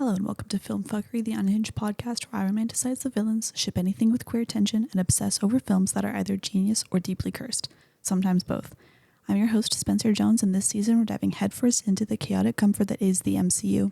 Hello and welcome to Philm Phuckery, the unhinged podcast where I romanticize the villains, ship anything with queer tension, and obsess over films that are either genius or deeply cursed. Sometimes both. I'm your host, Spencer Jones, and this season we're diving headfirst into the chaotic comfort that is the MCU.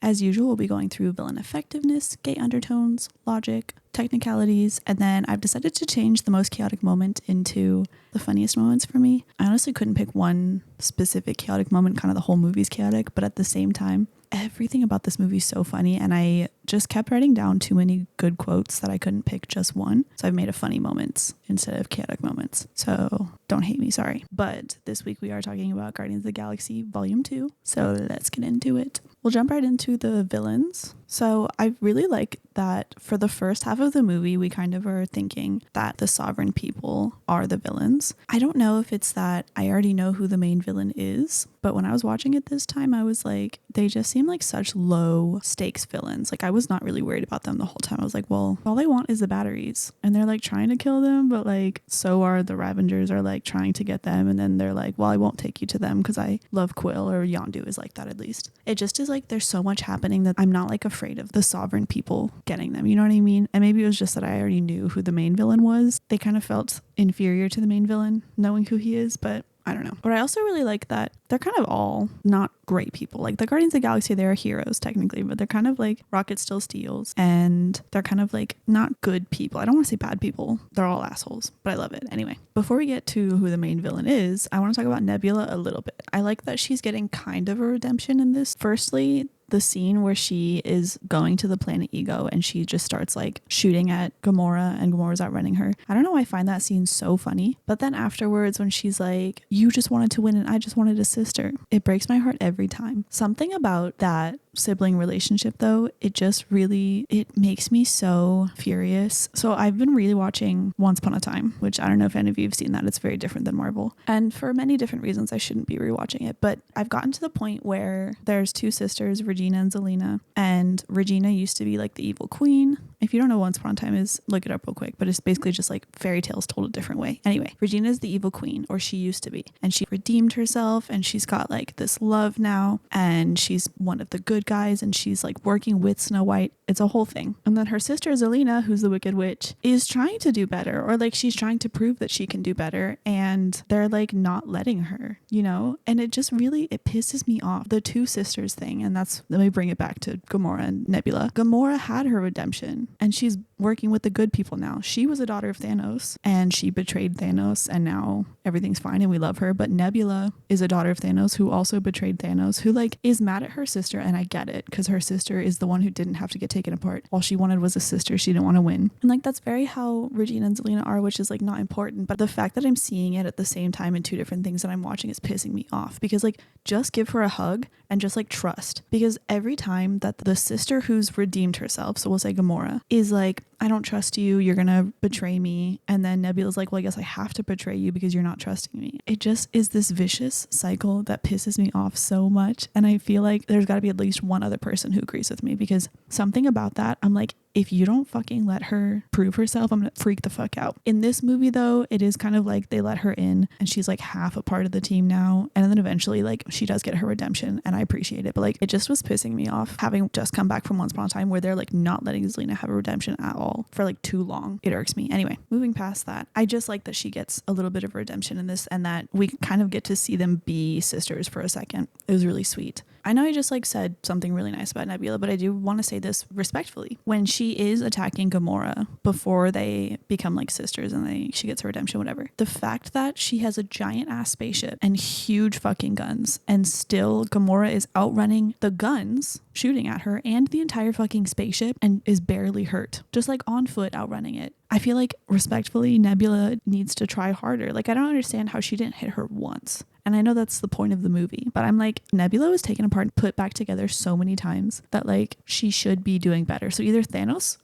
As usual, we'll be going through villain effectiveness, gay undertones, logic, technicalities, and then I've decided to change the most chaotic moment into the funniest moments for me. I honestly couldn't pick one specific chaotic moment, kind of the whole movie's chaotic, but at the same time, everything about this movie is so funny, and I just kept writing down too many good quotes that I couldn't pick just one. So I've made a funny moments instead of chaotic moments. So don't hate me, sorry. But this week we are talking about Guardians of the Galaxy Volume 2. So let's get into it. We'll jump right into the villains. So I really like that for the first half of the movie, we kind of are thinking that the sovereign people are the villains. I don't know if it's that I already know who the main villain is, but when I was watching it this time, I was like, they just seem like such low stakes villains. Like I was not really worried about them the whole time. I was like, well, all they want is the batteries and they're like trying to kill them, but like so are the Ravengers are like trying to get them. And then they're like, well, I won't take you to them because I love Quill, or Yondu is like that at least. It just is like there's so much happening that I'm not like afraid of the sovereign people getting them. You know what I mean? And maybe it was just that I already knew who the main villain was. They kind of felt inferior to the main villain knowing who he is, but I don't know. But I also really like that they're kind of all not great people. Like the Guardians of the Galaxy, they're heroes technically, but they're kind of like Rocket still steals, and they're kind of like not good people. I don't want to say bad people. They're all assholes, but I love it. Anyway, before we get to who the main villain is, I want to talk about Nebula a little bit. I like that she's getting kind of a redemption in this. Firstly, the scene where she is going to the planet Ego and she just starts like shooting at Gamora and Gamora's outrunning her. I don't know why I find that scene so funny. But then afterwards when she's like, you just wanted to win and I just wanted a sister, it breaks my heart every time. Something about that sibling relationship though, it makes me so furious. So I've been really watching Once Upon a Time, which I don't know if any of you have seen that. It's very different than Marvel. And for many different reasons, I shouldn't be rewatching it. But I've gotten to the point where there's two sisters, Regina and Zelina. And Regina used to be like the evil queen. If you don't know what Once Upon a Time is, look it up real quick. But it's basically just like fairy tales told a different way. Anyway, Regina is the evil queen, or she used to be. And she redeemed herself and she's got like this love now. And she's one of the good guys and she's like working with Snow White. It's a whole thing. And then her sister Zelina, who's the Wicked Witch, is trying to do better, or like she's trying to prove that she can do better, and they're like not letting her, you know? And it just really, it pisses me off. The two sisters thing, and let me bring it back to Gamora and Nebula. Gamora had her redemption and she's working with the good people now. She was a daughter of Thanos and she betrayed Thanos and now everything's fine and we love her. But Nebula is a daughter of Thanos who also betrayed Thanos, who like is mad at her sister, and I get it because her sister is the one who didn't have to get taken apart. All she wanted was a sister. She didn't want to win. And like that's very how Regina and Zelina are, which is like not important. But the fact that I'm seeing it at the same time in two different things that I'm watching is pissing me off, because like just give her a hug and just like trust. Because every time that the sister who's redeemed herself, so we'll say Gamora, is like, I don't trust you, you're gonna betray me, and then Nebula's like, well, I guess I have to betray you because you're not trusting me. It just is this vicious cycle that pisses me off so much, and I feel like there's got to be at least one other person who agrees with me, because something about that, I'm like, if you don't fucking let her prove herself, I'm gonna freak the fuck out. In this movie though, it is kind of like they let her in and she's like half a part of the team now, and then eventually like she does get her redemption and I appreciate it. But like it just was pissing me off having just come back from Once Upon a Time where they're like not letting Zelina have a redemption at all for like too long. It irks me. Anyway, moving past that, I just like that she gets a little bit of redemption in this and that we kind of get to see them be sisters for a second. It was really sweet. I know I just like said something really nice about Nebula, but I do want to say this respectfully. When she is attacking Gamora before they become like sisters and she gets her redemption, whatever, the fact that she has a giant ass spaceship and huge fucking guns and still Gamora is outrunning the guns shooting at her and the entire fucking spaceship and is barely hurt, just like on foot outrunning it. I feel like respectfully Nebula needs to try harder. Like I don't understand how she didn't hit her once. And I know that's the point of the movie, but I'm like, Nebula was taken apart and put back together so many times that like she should be doing better. So either let's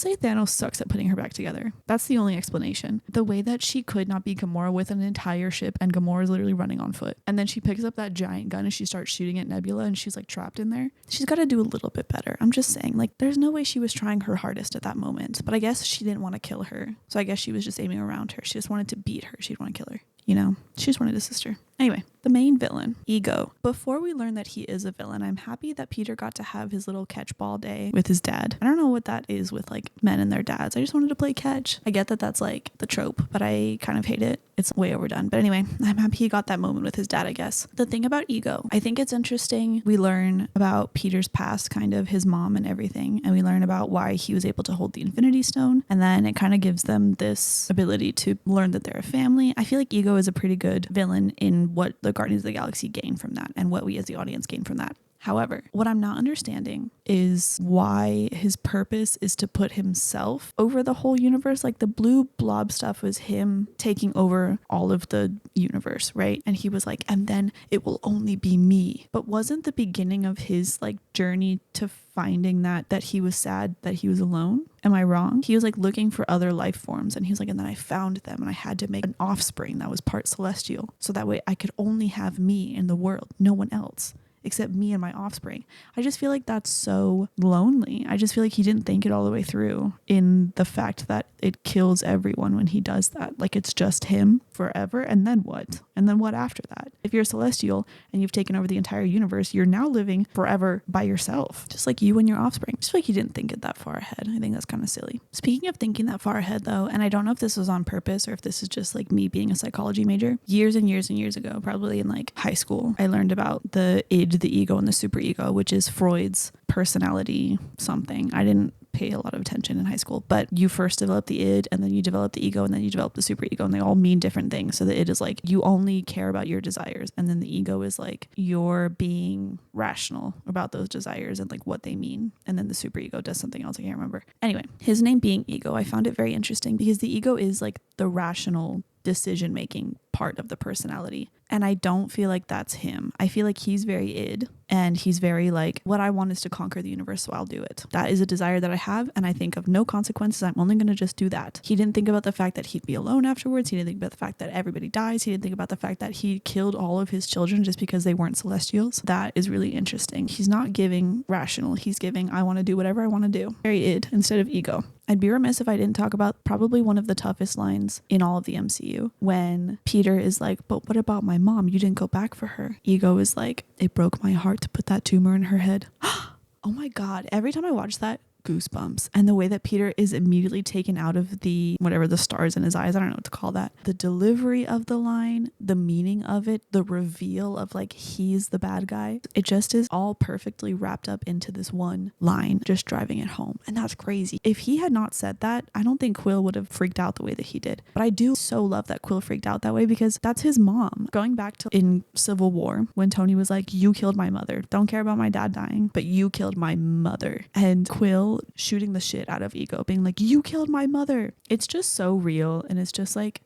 say Thanos sucks at putting her back together. That's the only explanation. The way that she could not be Gamora with an entire ship and Gamora is literally running on foot. And then she picks up that giant gun and she starts shooting at Nebula and she's like trapped in there. She's got to do a little bit better. I'm just saying, like, there's no way she was trying her hardest at that moment, but I guess she didn't want to kill her. So I guess she was just aiming around her. She just wanted to beat her. She didn't want to kill her. You know, she just wanted a sister. Anyway, the main villain, Ego. Before we learn that he is a villain, I'm happy that Peter got to have his little catchball day with his dad. I don't know what that is with like men and their dads. I just wanted to play catch. I get that that's like the trope, but I kind of hate it. It's way overdone. But anyway, I'm happy he got that moment with his dad, I guess. The thing about Ego, I think it's interesting. We learn about Peter's past, kind of his mom and everything, and we learn about why he was able to hold the Infinity Stone, and then it kind of gives them this ability to learn that they're a family. I feel like Ego is a pretty good villain in what the Guardians of the Galaxy gain from that and what we as the audience gain from that. However, what I'm not understanding is why his purpose is to put himself over the whole universe. Like the blue blob stuff was him taking over all of the universe, right? And he was like, and then it will only be me. But wasn't the beginning of his like journey to finding that he was sad that he was alone? Am I wrong? He was like looking for other life forms, and he was like, and then I found them, and I had to make an offspring that was part celestial, so that way I could only have me in the world, no one else except me and my offspring. I just feel like that's so lonely. I just feel like he didn't think it all the way through in the fact that it kills everyone when he does that. Like it's just him forever, and then what? And then what after that? If you're a celestial and you've taken over the entire universe, you're now living forever by yourself, just like you and your offspring. I just feel like he didn't think it that far ahead. I think that's kind of silly. Speaking of thinking that far ahead though, and I don't know if this was on purpose or if this is just like me being a psychology major, years and years and years ago, probably in like high school, I learned about the id, the ego, and the superego, which is Freud's personality something. I didn't pay a lot of attention in high school, but you first develop the id, and then you develop the ego, and then you develop the superego, and they all mean different things. So the id is like you only care about your desires, and then the ego is like you're being rational about those desires and like what they mean, and then the superego does something else I can't remember. Anyway, his name being Ego, I found it very interesting because the ego is like the rational decision making part of the personality, and I don't feel like that's him. I feel like he's very id, and he's very like, what I want is to conquer the universe, so I'll do it. That is a desire that I have, and I think of no consequences. I'm only going to just do that. He didn't think about the fact that he'd be alone afterwards. He didn't think about the fact that everybody dies. He didn't think about the fact that he killed all of his children just because they weren't celestials. That is really interesting. He's not giving rational. He's giving, I want to do whatever I want to do. Very id instead of ego. I'd be remiss if I didn't talk about probably one of the toughest lines in all of the MCU, when Peter is like, but what about my mom? You didn't go back for her. Ego is like, it broke my heart to put that tumor in her head. Oh my God. Every time I watch that, goosebumps. And the way that Peter is immediately taken out of the whatever, the stars in his eyes, I don't know what to call that, the delivery of the line, the meaning of it, the reveal of like he's the bad guy, it just is all perfectly wrapped up into this one line, just driving it home. And that's crazy. If he had not said that, I don't think Quill would have freaked out the way that he did. But I do so love that Quill freaked out that way, because that's his mom. Going back to in Civil War, when Tony was like, you killed my mother, don't care about my dad dying, but you killed my mother, and Quill shooting the shit out of Ego, being like, you killed my mother. It's just so real, and it's just like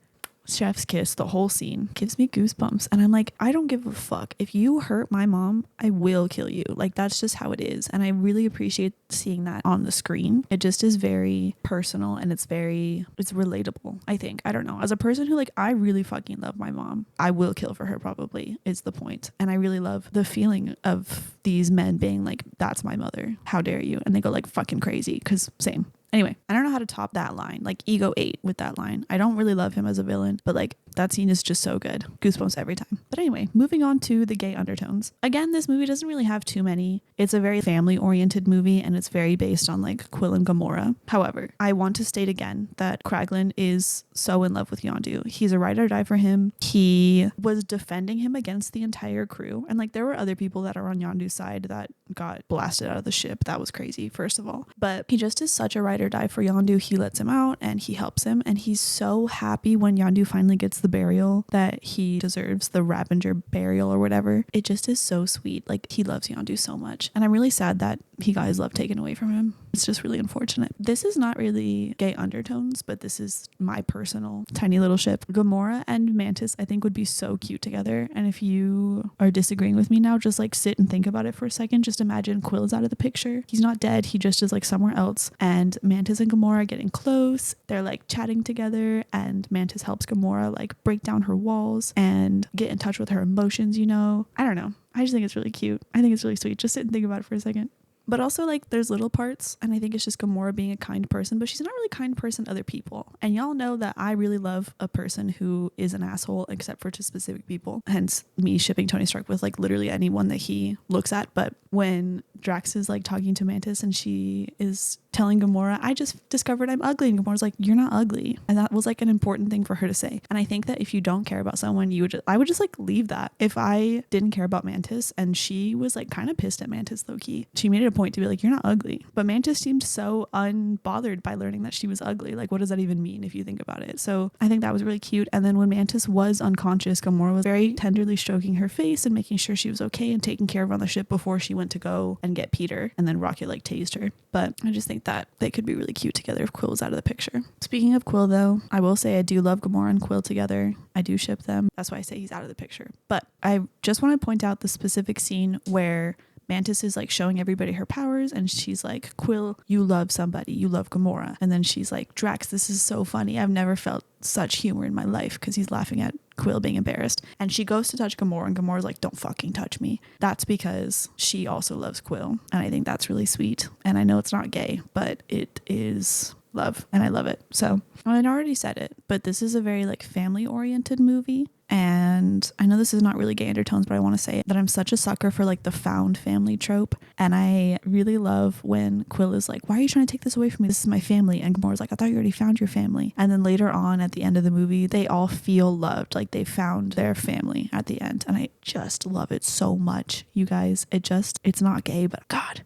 chef's kiss. The whole scene gives me goosebumps, and I'm like, I don't give a fuck. If you hurt my mom, I will kill you. Like, that's just how it is. And I really appreciate seeing that on the screen. It just is very personal, and it's relatable, I think. I don't know, as a person who like, I really fucking love my mom, I will kill for her, probably is the point. And I really love the feeling of these men being like, that's my mother, how dare you, and they go like fucking crazy, because same. Anyway, I don't know how to top that line. Like, Ego ate with that line. I don't really love him as a villain, but like that scene is just so good. Goosebumps every time. But anyway, moving on to the gay undertones. Again, this movie doesn't really have too many. It's a very family-oriented movie, and it's very based on like Quill and Gamora. However, I want to state again that Kraglin is so in love with Yondu. He's a ride or die for him. He was defending him against the entire crew. And like, there were other people that are on Yondu's side that got blasted out of the ship. That was crazy, first of all. But he just is such a ride or die for Yondu. He lets him out and he helps him, and he's so happy when Yondu finally gets the burial that he deserves, the Ravager burial or whatever. It just is so sweet. Like, he loves Yondu so much, and I'm really sad that he got his love taken away from him. It's just really unfortunate. This is not really gay undertones, but this is my personal tiny little ship. Gamora and Mantis, I think, would be so cute together. And if you are disagreeing with me now, just like sit and think about it for a second. Just imagine Quill is out of the picture. He's not dead. He just is like somewhere else. And Mantis and Gamora are getting close. They're like chatting together, and Mantis helps Gamora like break down her walls and get in touch with her emotions, you know? I don't know. I just think it's really cute. I think it's really sweet. Just sit and think about it for a second. But also, like, there's little parts, and I think it's just Gamora being a kind person, but she's not really a kind person to other people. And y'all know that I really love a person who is an asshole except for to specific people, hence me shipping Tony Stark with like literally anyone that he looks at. But when Drax is like talking to Mantis and she is telling Gamora, I just discovered I'm ugly, and Gamora's like, you're not ugly. And that was like an important thing for her to say. And I think that if you don't care about someone, I would just like leave that. If I didn't care about Mantis and she was like kind of pissed at Mantis low-key, she made it a point to be like, you're not ugly. But Mantis seemed so unbothered by learning that she was ugly. Like, what does that even mean if you think about it? So I think that was really cute. And then when Mantis was unconscious, Gamora was very tenderly stroking her face and making sure she was okay and taking care of her on the ship before she went to go and get Peter, and then Rocket like tased her. But I just think that they could be really cute together if Quill was out of the picture. Speaking of Quill though, I will say I do love Gamora and Quill together. I do ship them. That's why I say he's out of the picture. But I just want to point out the specific scene where Mantis is like showing everybody her powers, and she's like, Quill, you love somebody, you love Gamora. And then she's like, Drax, this is so funny. I've never felt such humor in my life, because he's laughing at Quill being embarrassed. And she goes to touch Gamora, and Gamora's like, don't fucking touch me. That's because she also loves Quill. And I think that's really sweet. And I know it's not gay, but it is love, and I love it. So I already said it, but this is a very like family oriented movie. And I know this is not really gay undertones, but I want to say that I'm such a sucker for like the found family trope. And I really love when Quill is like, why are you trying to take this away from me? This is my family. And Gamora's like, I thought you already found your family. And then later on at the end of the movie, they all feel loved. Like they found their family at the end. And I just love it so much, you guys. It's not gay, but God,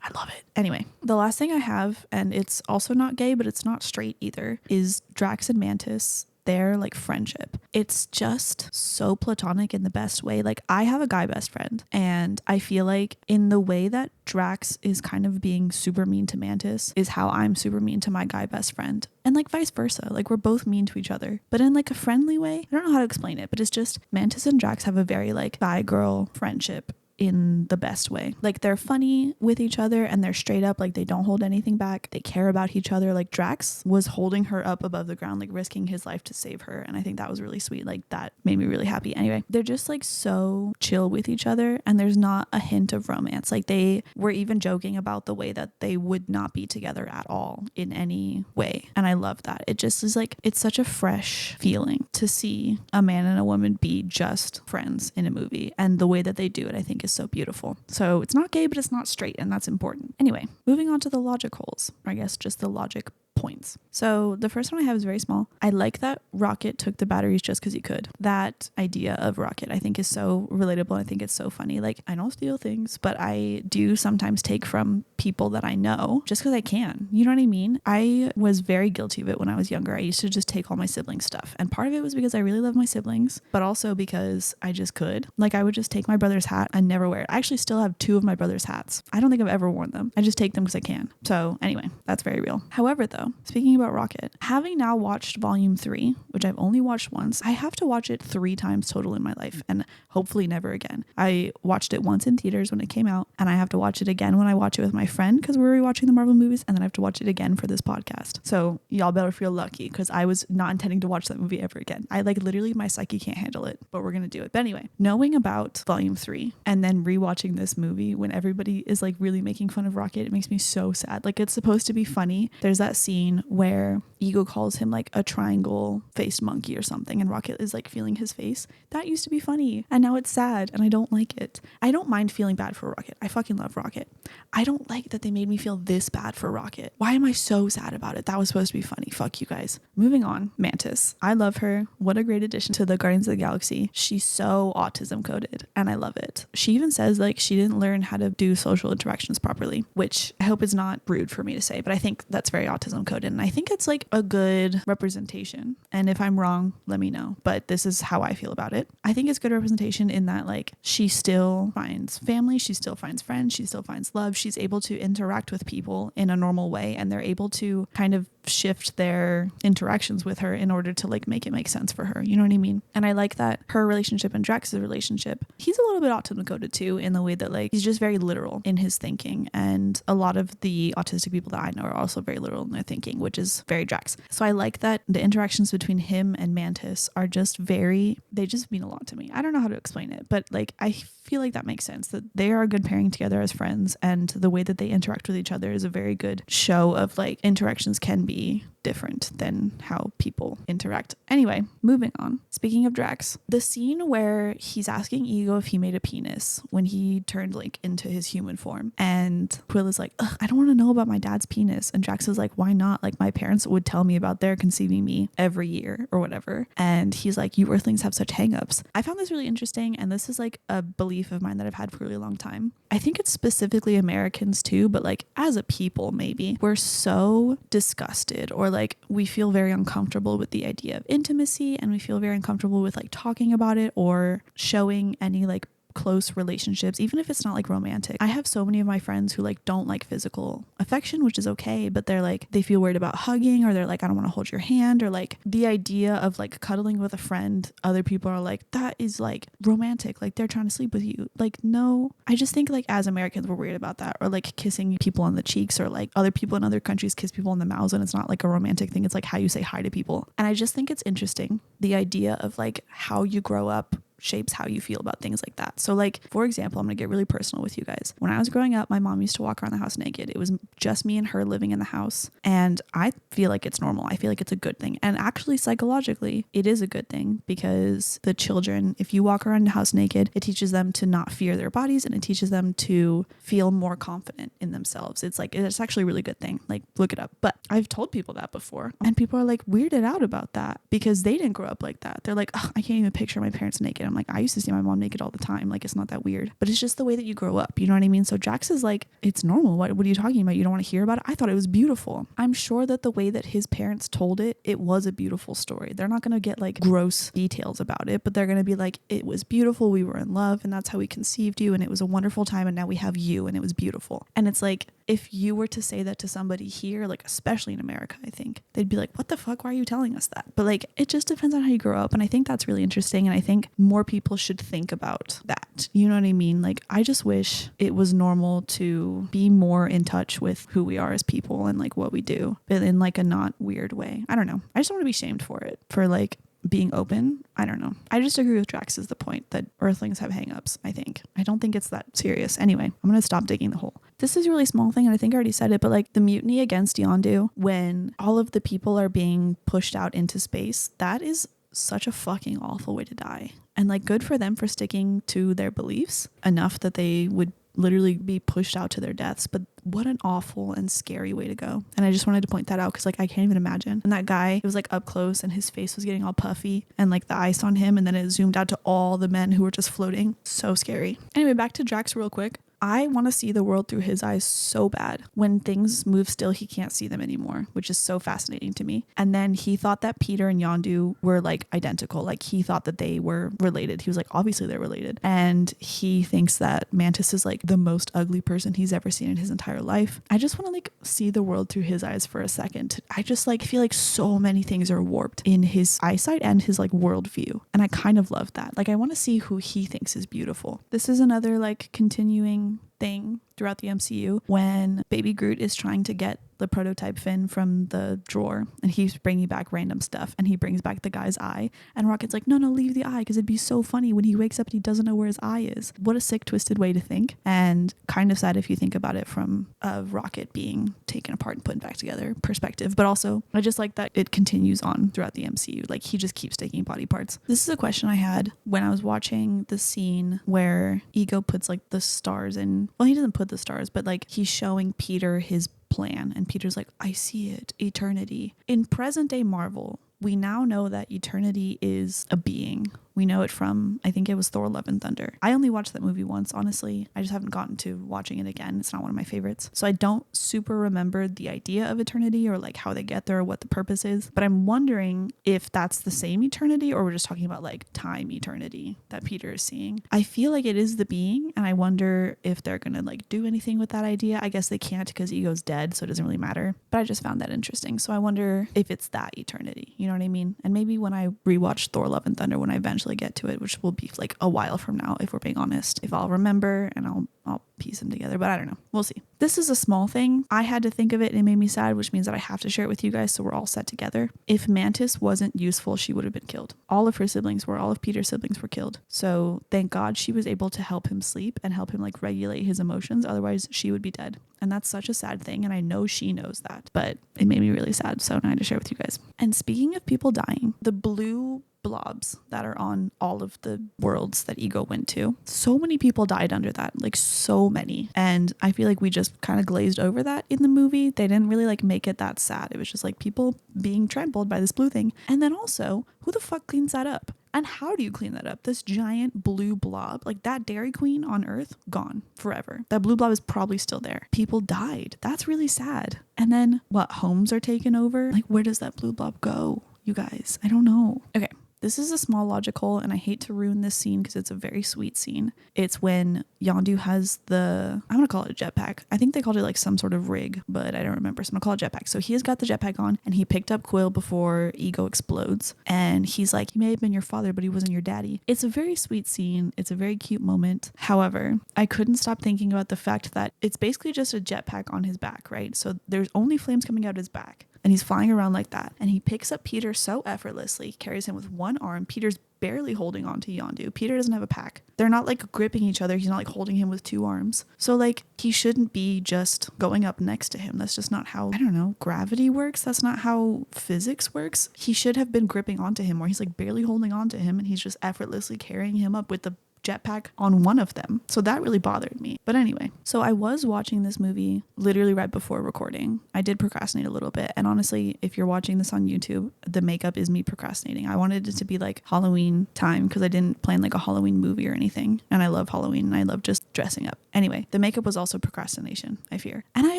I love it. Anyway, the last thing I have, and it's also not gay, but it's not straight either, is Drax and Mantis. Their like friendship. It's just so platonic in the best way. Like, I have a guy best friend, and I feel like in the way that Drax is kind of being super mean to Mantis is how I'm super mean to my guy best friend. And like vice versa. Like, we're both mean to each other, but in like a friendly way. I don't know how to explain it, but it's just Mantis and Drax have a very like guy girl friendship in the best way. Like, they're funny with each other, and they're straight up, like they don't hold anything back. They care about each other. Like, Drax was holding her up above the ground, like risking his life to save her, and I think that was really sweet. Like, that made me really happy. Anyway, they're just like so chill with each other, and there's not a hint of romance. Like, they were even joking about the way that they would not be together at all in any way, and I love that. It just is like, it's such a fresh feeling to see a man and a woman be just friends in a movie, and the way that they do it, I think, is so beautiful. So it's not gay, but it's not straight, and that's important. Anyway, moving on to the logic holes, or I guess just the logic points. So the first one I have is very small. I like that Rocket took the batteries just because he could. That idea of Rocket I think is so relatable. I think it's so funny. Like, I don't steal things, but I do sometimes take from people that I know just because I can. You know what I mean? I was very guilty of it when I was younger. I used to just take all my siblings' stuff. And part of it was because I really love my siblings, but also because I just could. Like, I would just take my brother's hat and never wear it. I actually still have 2 of my brother's hats. I don't think I've ever worn them. I just take them because I can. So anyway, that's very real. However, though, speaking about Rocket, having now watched Volume 3, which I've only watched once, I have to watch it 3 times total in my life, and hopefully never again. I watched it once in theaters when it came out, and I have to watch it again when I watch it with my friend because we're rewatching the Marvel movies, and then I have to watch it again for this podcast. So y'all better feel lucky, because I was not intending to watch that movie ever again. I like literally, my psyche can't handle it, but we're gonna do it. But anyway, knowing about Volume 3 and then rewatching this movie when everybody is like really making fun of Rocket, it makes me so sad. Like, it's supposed to be funny. There's that scene where Ego calls him like a triangle faced monkey or something, and Rocket is like feeling his face. That used to be funny, and now it's sad, and I don't like it. I don't mind feeling bad for Rocket. I fucking love Rocket. I don't like that they made me feel this bad for Rocket. Why am I so sad about it? That was supposed to be funny. Fuck you guys. Moving on, Mantis. I love her. What a great addition to the Guardians of the Galaxy. She's so autism coded, and I love it. She even says like she didn't learn how to do social interactions properly, which I hope is not rude for me to say, but I think that's very autism coded, and I think it's like a good representation. And if I'm wrong, let me know, but this is how I feel about it. I think it's good representation in that like she still finds family, she still finds friends, she still finds love, she's able to interact with people in a normal way, and they're able to kind of shift their interactions with her in order to like make it make sense for her. You know what I mean? And I like that her relationship and Drax's relationship, he's a little bit autism coded too, in the way that like he's just very literal in his thinking. And a lot of the autistic people that I know are also very literal in their thinking, which is very Drax. So I like that the interactions between him and Mantis are just they just mean a lot to me. I don't know how to explain it, but like I feel like that makes sense, that they are a good pairing together as friends, and the way that they interact with each other is a very good show of like interactions can be different than how people interact. Anyway, moving on. Speaking of Drax, the scene where he's asking Ego if he made a penis when he turned like into his human form, and Quill is like, ugh, I don't want to know about my dad's penis, and Drax is like, why not? Like my parents would tell me about their conceiving me every year or whatever. And he's like, you Earthlings have such hangups. I found this really interesting, and this is like a belief of mine that I've had for a really long time. I think it's specifically Americans too, but like as a people, maybe we're so disgusted, or like we feel very uncomfortable with the idea of intimacy, and we feel very uncomfortable with like talking about it or showing any like close relationships, even if it's not like romantic. I have so many of my friends who like don't like physical affection, which is okay, but they're like, they feel weird about hugging, or they're like, I don't want to hold your hand, or like the idea of like cuddling with a friend, other people are like, that is like romantic, like they're trying to sleep with you. Like, no, I just think like as Americans we're weird about that, or like kissing people on the cheeks, or like other people in other countries kiss people on the mouths and it's not like a romantic thing, it's like how you say hi to people. And I just think it's interesting, the idea of like how you grow up shapes how you feel about things like that. So like, for example, I'm gonna get really personal with you guys. When I was growing up, my mom used to walk around the house naked. It was just me and her living in the house, and I feel like it's normal. I feel like it's a good thing, and actually psychologically it is a good thing, because the children, if you walk around the house naked, it teaches them to not fear their bodies, and it teaches them to feel more confident in themselves. It's like, it's actually a really good thing. Like, look it up. But I've told people that before, and people are like weirded out about that because they didn't grow up like that. They're like, oh, I can't even picture my parents naked. I'm like, I used to see my mom naked all the time. Like, it's not that weird, but it's just the way that you grow up. You know what I mean? So Drax is like, it's normal. What are you talking about? You don't want to hear about it? I thought it was beautiful. I'm sure that the way that his parents told it, it was a beautiful story. They're not going to get like gross details about it, but they're going to be like, it was beautiful. We were in love, and that's how we conceived you. And it was a wonderful time. And now we have you, and it was beautiful. And it's like, if you were to say that to somebody here, like especially in America, I think they'd be like, what the fuck? Why are you telling us that? But like, it just depends on how you grow up. And I think that's really interesting. And I think more people should think about that. You know what I mean? Like, I just wish it was normal to be more in touch with who we are as people and like what we do, but in like a not weird way. I don't know. I just don't want to be shamed for it, for like being open. I don't know. I just agree with Drax is the point that Earthlings have hangups, I think. I don't think it's that serious. Anyway, I'm going to stop digging the hole. This is a really small thing, and I think I already said it, but like the mutiny against Yondu, when all of the people are being pushed out into space, that is such a fucking awful way to die. And like, good for them for sticking to their beliefs enough that they would literally be pushed out to their deaths, but what an awful and scary way to go. And I just wanted to point that out because like I can't even imagine. And that guy, it was like up close and his face was getting all puffy and like the ice on him, and then it zoomed out to all the men who were just floating. So scary. Anyway, back to Drax real quick. I want to see the world through his eyes so bad. When things move still, he can't see them anymore, which is so fascinating to me. And then he thought that Peter and Yondu were like identical. Like, he thought that they were related. He was like, obviously they're related. And he thinks that Mantis is like the most ugly person he's ever seen in his entire life. I just want to like see the world through his eyes for a second. I just like feel like so many things are warped in his eyesight and his like worldview. And I kind of love that. Like, I want to see who he thinks is beautiful. This is another like continuing thing throughout the MCU when Baby Groot is trying to get the prototype Finn from the drawer, and he's bringing back random stuff, and he brings back the guy's eye, and Rocket's like, no, leave the eye, because it'd be so funny when he wakes up and he doesn't know where his eye is. What a sick, twisted way to think, and kind of sad if you think about it from a Rocket being taken apart and put back together perspective. But also, I just like that it continues on throughout the MCU. Like, he just keeps taking body parts. This is a question I had when I was watching the scene where Ego puts like the stars in, well, he doesn't put the stars, but like he's showing Peter his plan, and Peter's like, I see it, eternity. In present day Marvel, we now know that eternity is a being. We know it from, I think it was Thor Love and Thunder. I only watched that movie once, honestly. I just haven't gotten to watching it again. It's not one of my favorites. So I don't super remember the idea of eternity or like how they get there or what the purpose is. But I'm wondering if that's the same eternity or we're just talking about like time eternity that Peter is seeing. I feel like it is the being, and I wonder if they're gonna like do anything with that idea. I guess they can't because Ego's dead, so it doesn't really matter. But I just found that interesting. So I wonder if it's that eternity. You know what I mean? And maybe when I rewatch Thor Love and Thunder, when I eventually get to it, which will be like a while from now, if we're being honest, if I'll remember and I'll piece them together, but I don't know. We'll see. This is a small thing. I had to think of it and it made me sad, which means that I have to share it with you guys so we're all set together. If Mantis wasn't useful, she would have been killed. All of Peter's siblings were killed. So thank God she was able to help him sleep and help him like regulate his emotions. Otherwise she would be dead. And that's such a sad thing. And I know she knows that, but it made me really sad. So now I had to share with you guys. And speaking of people dying, the blue blobs that are on all of the worlds that Ego went to, so many people died under that, like so many. And I feel like we just kind of glazed over that in the movie. They didn't really like make it that sad. It was just like people being trampled by this blue thing. And then also, who the fuck cleans that up? And how do you clean that up? This giant blue blob, like that Dairy Queen on Earth, gone forever. That blue blob is probably still there. People died. That's really sad. And then what, homes are taken over? Like where does that blue blob go? You guys, I don't know. Okay. This is a small logical, and I hate to ruin this scene because it's a very sweet scene. It's when Yondu has I'm going to call it a jetpack. I think they called it like some sort of rig, but I don't remember. So I'm going to call it jetpack. So he has got the jetpack on and he picked up Quill before Ego explodes. And he's like, he may have been your father, but he wasn't your daddy. It's a very sweet scene. It's a very cute moment. However, I couldn't stop thinking about the fact that it's basically just a jetpack on his back, right? So there's only flames coming out his back. And he's flying around like that. And he picks up Peter so effortlessly, carries him with one arm. Peter's barely holding on to Yondu. Peter doesn't have a pack. They're not like gripping each other. He's not like holding him with two arms. So like he shouldn't be just going up next to him. That's just not how, I don't know, gravity works. That's not how physics works. He should have been gripping onto him where he's like barely holding on to him and he's just effortlessly carrying him up with the jetpack on one of them. So that really bothered me. But anyway, so I was watching this movie literally right before recording. I did procrastinate a little bit. And honestly, if you're watching this on YouTube, the makeup is me procrastinating. I wanted it to be like Halloween time because I didn't plan like a Halloween movie or anything. And I love Halloween and I love just dressing up. Anyway, the makeup was also procrastination, I fear. And I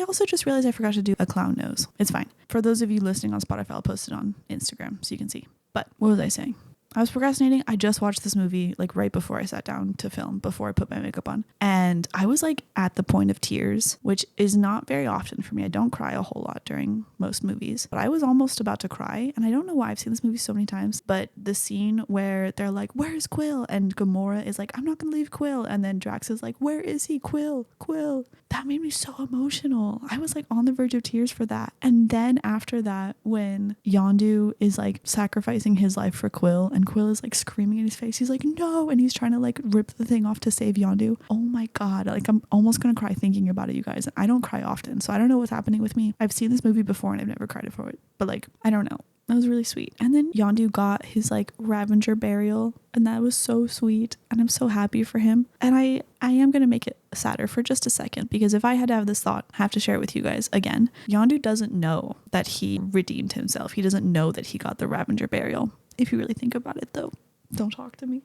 also just realized I forgot to do a clown nose. It's fine. For those of you listening on Spotify, I'll post it on Instagram so you can see. But what was I saying? I was procrastinating. I just watched this movie like right before I sat down to film, before I put my makeup on. And I was like at the point of tears, which is not very often for me. I don't cry a whole lot during most movies, but I was almost about to cry. And I don't know why, I've seen this movie so many times, but the scene where they're like, where's Quill? And Gamora is like, I'm not going to leave Quill. And then Drax is like, where is he? Quill. That made me so emotional. I was like on the verge of tears for that. And then after that, when Yondu is like sacrificing his life for Quill and Quill is like screaming in his face, he's like, no, and he's trying to like rip the thing off to save Yondu. Oh my god, like I'm almost gonna cry thinking about it, you guys. I don't cry often, so I don't know what's happening with me. I've seen this movie before and I've never cried for it, but like I don't know, that was really sweet. And then Yondu got his like Ravager burial, and that was so sweet, and I'm so happy for him. And I am gonna make it sadder for just a second, because if I had to have this thought, I have to share it with you guys again. Yondu doesn't know that he redeemed himself. He doesn't know that he got the Ravager burial. If you really think about it though, don't talk to me.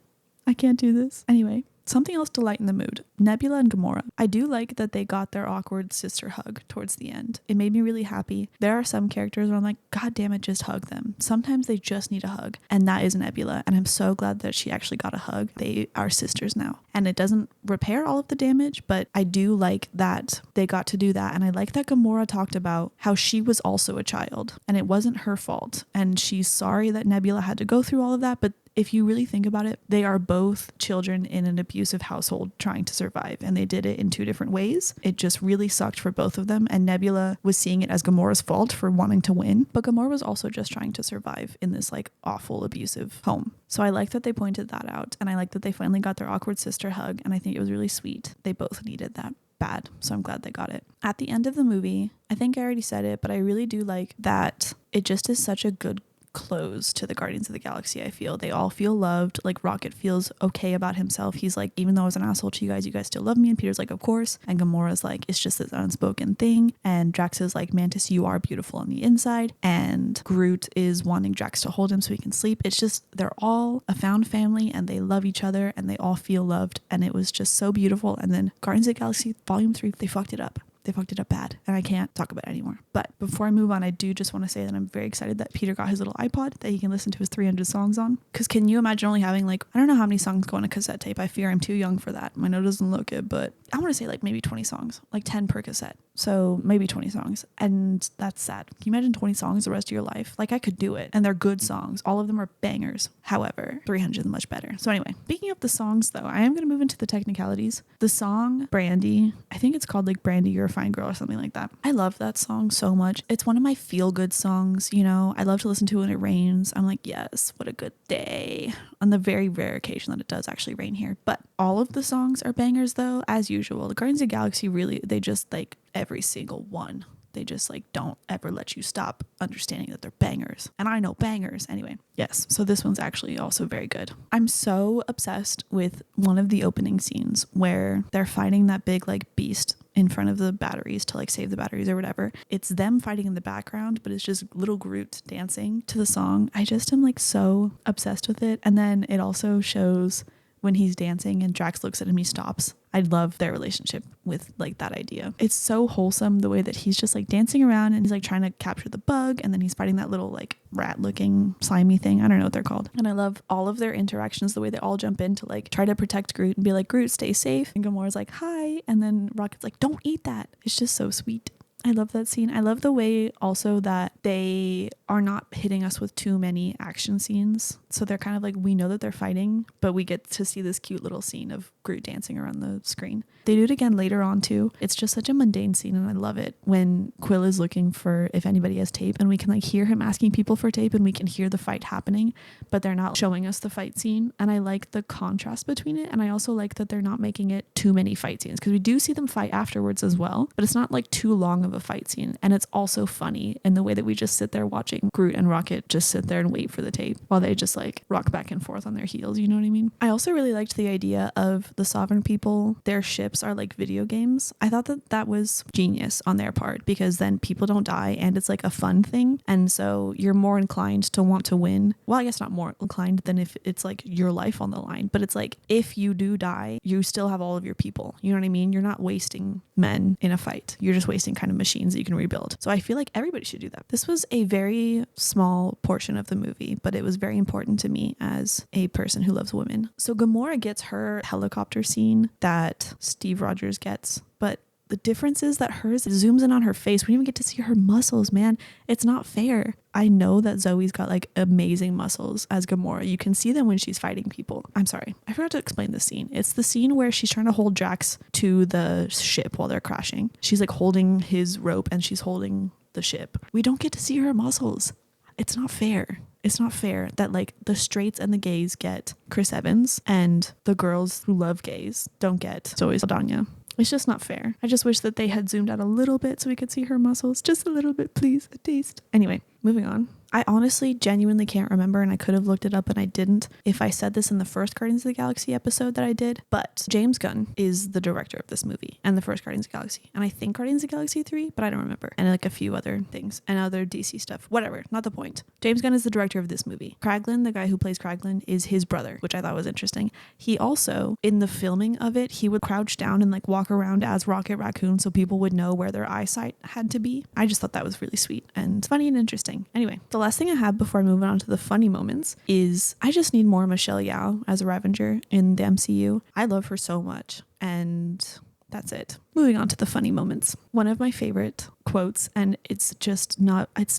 I can't do this. Anyway, something else to lighten the mood. Nebula and Gamora. I do like that they got their awkward sister hug towards the end. It made me really happy. There are some characters where I'm like, god damn it, just hug them. Sometimes they just need a hug. And that is Nebula. And I'm so glad that she actually got a hug. They are sisters now. And it doesn't repair all of the damage, but I do like that they got to do that. And I like that Gamora talked about how she was also a child and it wasn't her fault. And she's sorry that Nebula had to go through all of that, but if you really think about it, they are both children in an abusive household trying to survive, and they did it in two different ways. It just really sucked for both of them, and Nebula was seeing it as Gamora's fault for wanting to win, but Gamora was also just trying to survive in this like awful abusive home. So I like that they pointed that out, and I like that they finally got their awkward sister hug, and I think it was really sweet. They both needed that bad, so I'm glad they got it. At the end of the movie, I think I already said it, but I really do like that it just is such a good close to the Guardians of the Galaxy. I feel they all feel loved. Like Rocket feels okay about himself. He's like, even though I was an asshole to you guys still love me. And Peter's like, of course. And Gamora's like, it's just this unspoken thing. And Drax is like, Mantis, you are beautiful on the inside. And Groot is wanting Drax to hold him so he can sleep. It's just, they're all a found family and they love each other and they all feel loved. And it was just so beautiful. And then Guardians of the Galaxy Volume 3, they fucked it up. They fucked it up bad, and I can't talk about it anymore. But before I move on, I do just want to say that I'm very excited that Peter got his little iPod that he can listen to his 300 songs on. Because can you imagine only having like, I don't know how many songs go on a cassette tape. I fear I'm too young for that. My note doesn't look it, but I want to say like maybe 20 songs, like 10 per cassette. So maybe 20 songs. And that's sad. Can you imagine 20 songs the rest of your life? Like I could do it. And they're good songs. All of them are bangers. However, 300 is much better. So anyway, speaking of the songs though, I am going to move into the technicalities. The song Brandy, I think it's called like Brandy, You're a Fine Girl or something like that. I love that song so much. It's one of my feel-good songs, you know. I love to listen to it when it rains. I'm like, yes, what a good day. On the very rare occasion that it does actually rain here. But all of the songs are bangers though, as usual. The Guardians of the Galaxy really, they just like every single one. They just like don't ever let you stop understanding that they're bangers. And I know bangers. Anyway, yes. So this one's actually also very good. I'm so obsessed with one of the opening scenes where they're fighting that big like beast in front of the batteries to like save the batteries or whatever. It's them fighting in the background, but it's just little Groot dancing to the song. I just am like so obsessed with it. And then it also shows when he's dancing and Drax looks at him, he stops. I love their relationship with like that idea. It's so wholesome the way that he's just like dancing around and he's like trying to capture the bug and then he's fighting that little like rat looking slimy thing. I don't know what they're called. And I love all of their interactions, the way they all jump in to like try to protect Groot and be like, Groot, stay safe. And Gamora's like, hi. And then Rocket's like, don't eat that. It's just so sweet. I love that scene. I love the way also that they are not hitting us with too many action scenes. So they're kind of like, we know that they're fighting, but we get to see this cute little scene of Groot dancing around the screen. They do it again later on too. It's just such a mundane scene and I love it when Quill is looking for if anybody has tape and we can like hear him asking people for tape and we can hear the fight happening, but they're not showing us the fight scene. And I like the contrast between it. And I also like that they're not making it too many fight scenes because we do see them fight afterwards as well, but it's not like too long of a fight scene. And it's also funny in the way that we just sit there watching Groot and Rocket just sit there and wait for the tape while they just like rock back and forth on their heels. You know what I mean? I also really liked the idea of the Sovereign people, their ships are like video games. I thought that that was genius on their part because then people don't die and it's like a fun thing. And so you're more inclined to want to win. Well, I guess not more inclined than if it's like your life on the line, but it's like if you do die, you still have all of your people. You know what I mean? You're not wasting men in a fight. You're just wasting kind of machines that you can rebuild. So I feel like everybody should do that. This was a very small portion of the movie, but it was very important to me as a person who loves women. So Gamora gets her helicopter scene that Steve Rogers gets, but the difference is that hers zooms in on her face. We don't even get to see her muscles, man. It's not fair. I know that Zoe's got like amazing muscles as Gamora. You can see them when she's fighting people. I'm sorry. I forgot to explain the scene. It's the scene where she's trying to hold Drax to the ship while they're crashing. She's like holding his rope and she's holding the ship. We don't get to see her muscles. It's not fair. It's not fair that like the straights and the gays get Chris Evans and the girls who love gays don't get Zoe Saldana. It's just not fair. I just wish that they had zoomed out a little bit so we could see her muscles. Just a little bit, please. A taste. Anyway, moving on. I honestly genuinely can't remember, and I could have looked it up and I didn't, if I said this in the first Guardians of the Galaxy episode that I did, but James Gunn is the director of this movie and the first Guardians of the Galaxy. And I think Guardians of the Galaxy 3, but I don't remember. And like a few other things and other DC stuff. Whatever, not the point. James Gunn is the director of this movie. Kraglin, the guy who plays Kraglin, is his brother, which I thought was interesting. He also, in the filming of it, he would crouch down and like walk around as Rocket Raccoon so people would know where their eyesight had to be. I just thought that was really sweet and funny and interesting. Anyway, the last thing I have before I move on to the funny moments is I just need more Michelle Yeoh as a Ravager in the MCU. I love her so much, and that's it. Moving on to the funny moments. One of my favorite quotes, and it's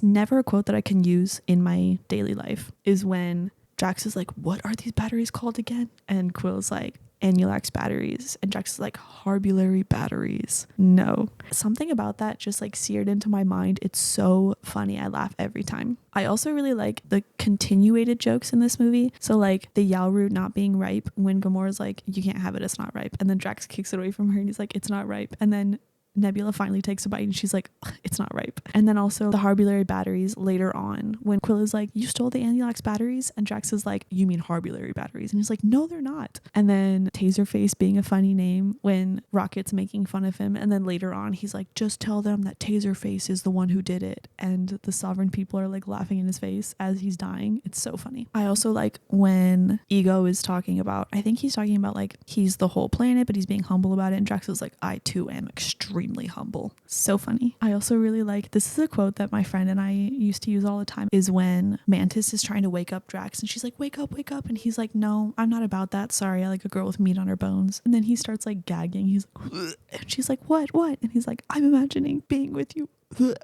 never a quote that I can use in my daily life, is when Drax is like, what are these batteries called again? And Quill's like, Annulax batteries. And Drax is like, Harbulary batteries. No. Something about that just like seared into my mind. It's so funny. I laugh every time. I also really like the continuated jokes in this movie. So like the Yao root not being ripe when Gamora's like, you can't have it, it's not ripe. And then Drax kicks it away from her and he's like, it's not ripe. And then Nebula finally takes a bite and she's like, it's not ripe. And then also the Harbulary batteries later on when Quill is like, you stole the Anti-Lox batteries? And Drax is like, you mean Harbulary batteries? And he's like, no, they're not. And then Taserface being a funny name when Rocket's making fun of him. And then later on he's like, just tell them that Taserface is the one who did it. And the Sovereign people are like laughing in his face as he's dying. It's so funny. I also like when Ego is talking about, I think he's talking about like he's the whole planet, but he's being humble about it. And Drax is like, I too am extremely humble. So funny. I also really like, this is a quote that my friend and I used to use all the time, is when Mantis is trying to wake up Drax and she's like, wake up. And he's like, no, I'm not about that. Sorry, I like a girl with meat on her bones. And then he starts like gagging. He's like, ugh. And she's like, what? And he's like, I'm imagining being with you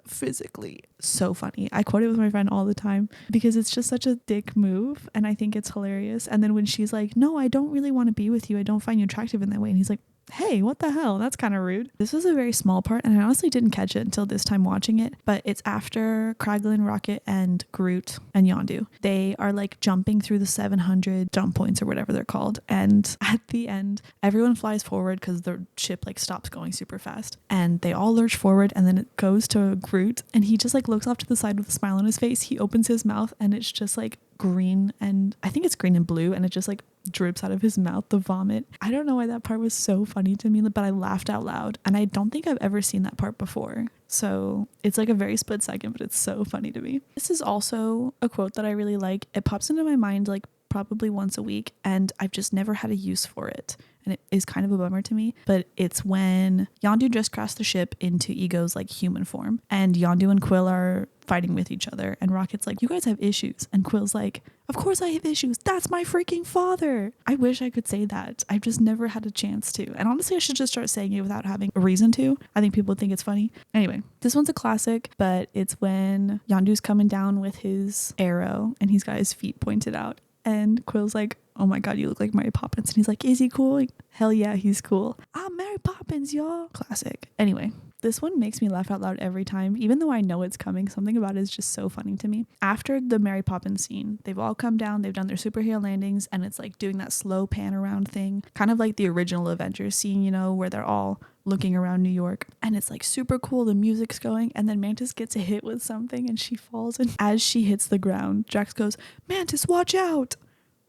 physically. So funny. I quote it with my friend all the time because it's just such a dick move and I think it's hilarious. And then when she's like, no, I don't really want to be with you, I don't find you attractive in that way, and he's like, hey, what the hell? That's kind of rude. This was a very small part and I honestly didn't catch it until this time watching it, but it's after Kraglin, Rocket, and Groot and Yondu. They are like jumping through the 700 jump points or whatever they're called, and at the end everyone flies forward because the ship like stops going super fast and they all lurch forward, and then it goes to Groot and he just like looks off to the side with a smile on his face. He opens his mouth and it's just like green, and I think it's green and blue, and it just like drips out of his mouth, the vomit. I don't know why that part was so funny to me, but I laughed out loud and I don't think I've ever seen that part before. So it's like a very split second, but it's so funny to me. This is also a quote that I really like. It pops into my mind like probably once a week and I've just never had a use for it. And it is kind of a bummer to me, but it's when Yondu just crashed the ship into Ego's like human form and Yondu and Quill are fighting with each other and Rocket's like, you guys have issues, and Quill's like, of course I have issues, that's my freaking father. I wish I could say that. I've just never had a chance to, and honestly I should just start saying it without having a reason to. I think people would think it's funny. Anyway, this one's a classic, but it's when Yondu's coming down with his arrow and he's got his feet pointed out and Quill's like, oh my god, you look like Mary Poppins. And he's like, is he cool? Hell yeah, he's cool. I'm Mary Poppins, y'all. Classic. Anyway, this one makes me laugh out loud every time, even though I know it's coming. Something about it is just so funny to me. After the Mary Poppins scene, they've all come down, they've done their superhero landings, and it's like doing that slow pan around thing, kind of like the original Avengers scene, you know, where they're all looking around New York, and it's like super cool, the music's going, and then Mantis gets hit with something and she falls, and as she hits the ground, Drax goes, Mantis, watch out.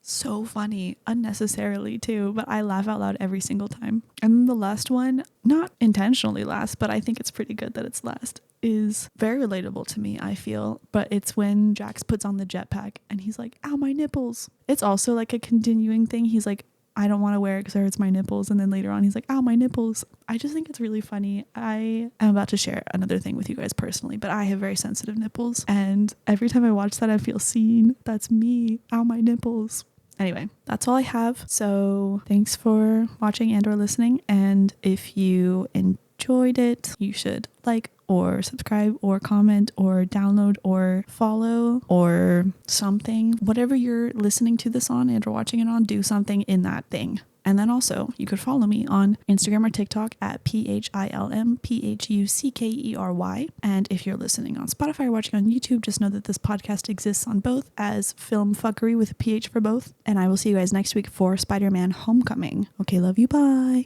So funny, unnecessarily too, but I laugh out loud every single time. And then the last one, not intentionally last, but I think it's pretty good that it's last, is very relatable to me, I feel, but it's when Drax puts on the jetpack and he's like, ow, my nipples. It's also like a continuing thing. He's like, I don't want to wear it because it hurts my nipples, and then later on he's like, ow, my nipples. I just think it's really funny. I am about to share another thing with you guys personally, but I have very sensitive nipples, and every time I watch that I feel seen. That's me. Ow, my nipples. Anyway, that's all I have. So thanks for watching and or listening. And if you enjoyed it, you should like or subscribe or comment or download or follow or something. Whatever you're listening to this on and or watching it on, do something in that thing. And then also, you could follow me on Instagram or TikTok at PHILM PHUCKERY. And if you're listening on Spotify or watching on YouTube, just know that this podcast exists on both as Philm Phuckery with a PH for both. And I will see you guys next week for Spider-Man Homecoming. Okay, love you. Bye.